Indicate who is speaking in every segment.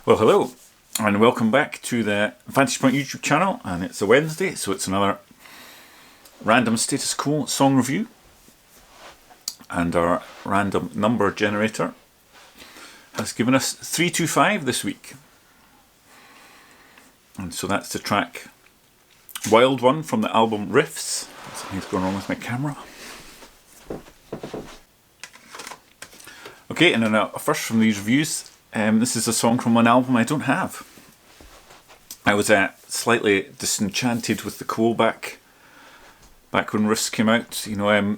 Speaker 1: Well, hello, and welcome back to the Vantage Point YouTube channel. And it's a Wednesday, so it's another random status quo song review. And our random number generator has given us 325 this week. And so that's the track Wild One from the album Riffs. Something's going wrong with my camera. Okay, and then first from these reviews. This is a song from an album I don't have. I was slightly disenchanted with the Quo back when Riffs came out. You know,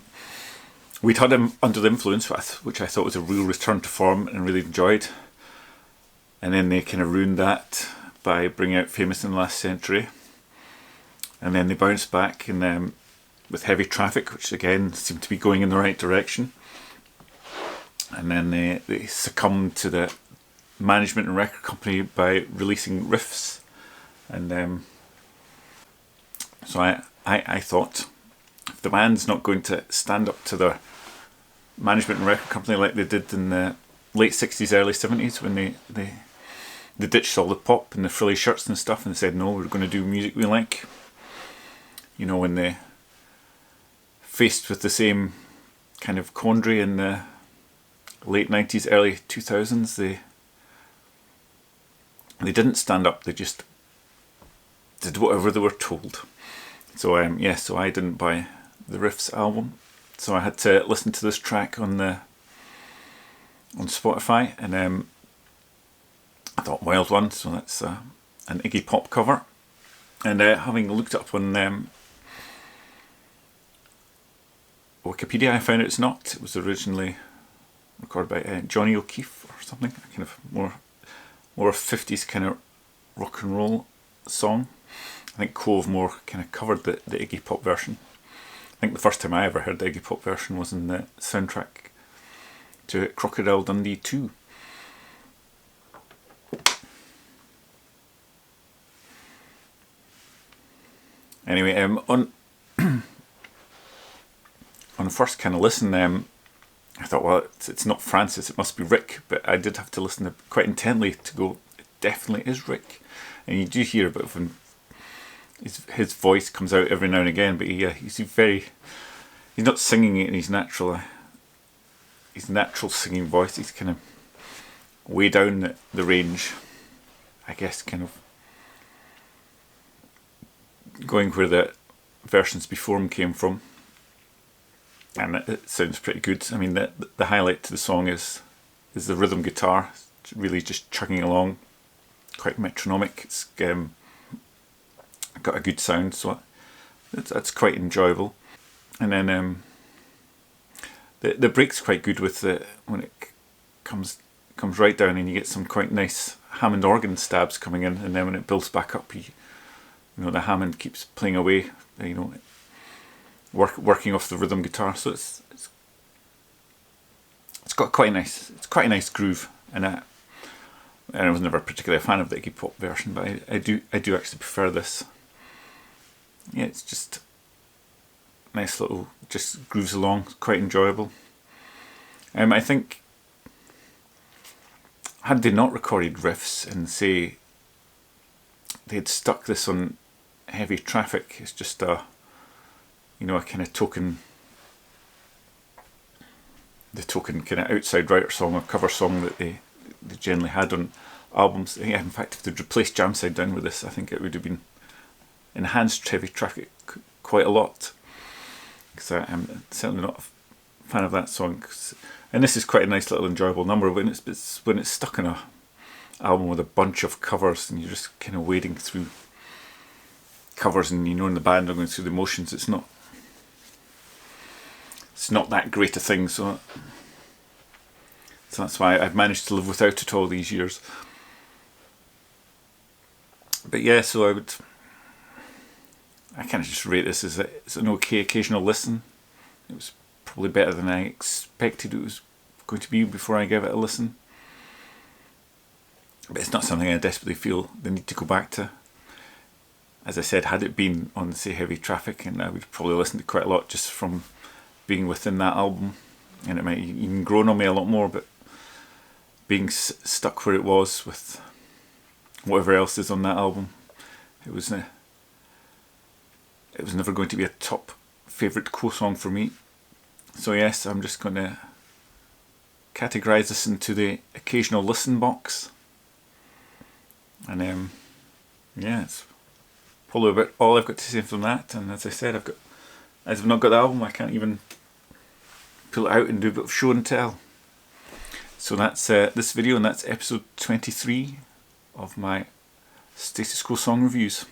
Speaker 1: we'd had him Under the Influence, which I thought was a real return to form and really enjoyed. And then they kind of ruined that by bringing out Famous in the Last Century. And then they bounced back with Heavy Traffic, which again seemed to be going in the right direction. And then they succumbed to the management and record company by releasing Riffs. And so I thought, if the band's not going to stand up to their management and record company like they did in the late 60s, early 70s, when they ditched all the pop and the frilly shirts and stuff and they said, no, we're going to do music we like. You know, when they faced with the same kind of quandary in the late 90s, early 2000s, they didn't stand up, they just did whatever they were told. So so I didn't buy the Riffs album, so I had to listen to this track on Spotify, and I thought Wild One, so that's an Iggy Pop cover. And having looked up on Wikipedia, I found it's not. It was originally recorded by Johnny O'Keefe or something, kind of more 50s kind of rock and roll song. I think Cove more kind of covered the Iggy Pop version. I think the first time I ever heard the Iggy Pop version was in the soundtrack to Crocodile Dundee 2. Anyway, on first kind of listen, I thought, well, it's not Francis, it must be Rick, but I did have to listen quite intently to go, it definitely is Rick. And you do hear a bit of his voice comes out every now and again, but he's not singing it in his natural singing voice. He's kind of way down the range, I guess, kind of going where the versions before him came from. And it sounds pretty good. I mean, the highlight to the song is the rhythm guitar. It's really just chugging along, quite metronomic. It's got a good sound, so that's quite enjoyable. And then the break's quite good with when it comes right down, and you get some quite nice Hammond organ stabs coming in, and then when it builds back up, the Hammond keeps playing away. Working off the rhythm guitar, so it's got quite a nice groove, and I was never particularly a fan of the Iggy Pop version, but I do actually prefer this. Yeah, it's just nice little, just grooves along, quite enjoyable. I think had they not recorded Riffs and say they'd stuck this on Heavy Traffic, it's just a kind of token kind of outside writer song or cover song that they generally had on albums. Yeah, in fact, if they'd replaced Jam Side Down with this, I think it would have been enhanced Heavy Traffic quite a lot. Because I'm certainly not a fan of that song. And this is quite a nice little enjoyable number when it's stuck in a album with a bunch of covers and you're just kind of wading through covers, and in the band are going through the motions. It's not that great a thing, so that's why I've managed to live without it all these years. But yeah, so I kind of just rate this as it's an okay occasional listen. It was probably better than I expected it was going to be before I gave it a listen. But it's not something I desperately feel the need to go back to. As I said, had it been on, say, Heavy Traffic, and I would probably listen to quite a lot just from being within that album, and it might even grown on me a lot more, but being stuck where it was with whatever else is on that album. It was never going to be a top favourite Quo song for me. So yes, I'm just going to categorise this into the occasional listen box. And yeah, it's probably about all I've got to say from that. And as I said, as I've not got the album, I can't even pull it out and do a bit of show and tell. So that's this video, and that's episode 23 of my Status Quo song reviews.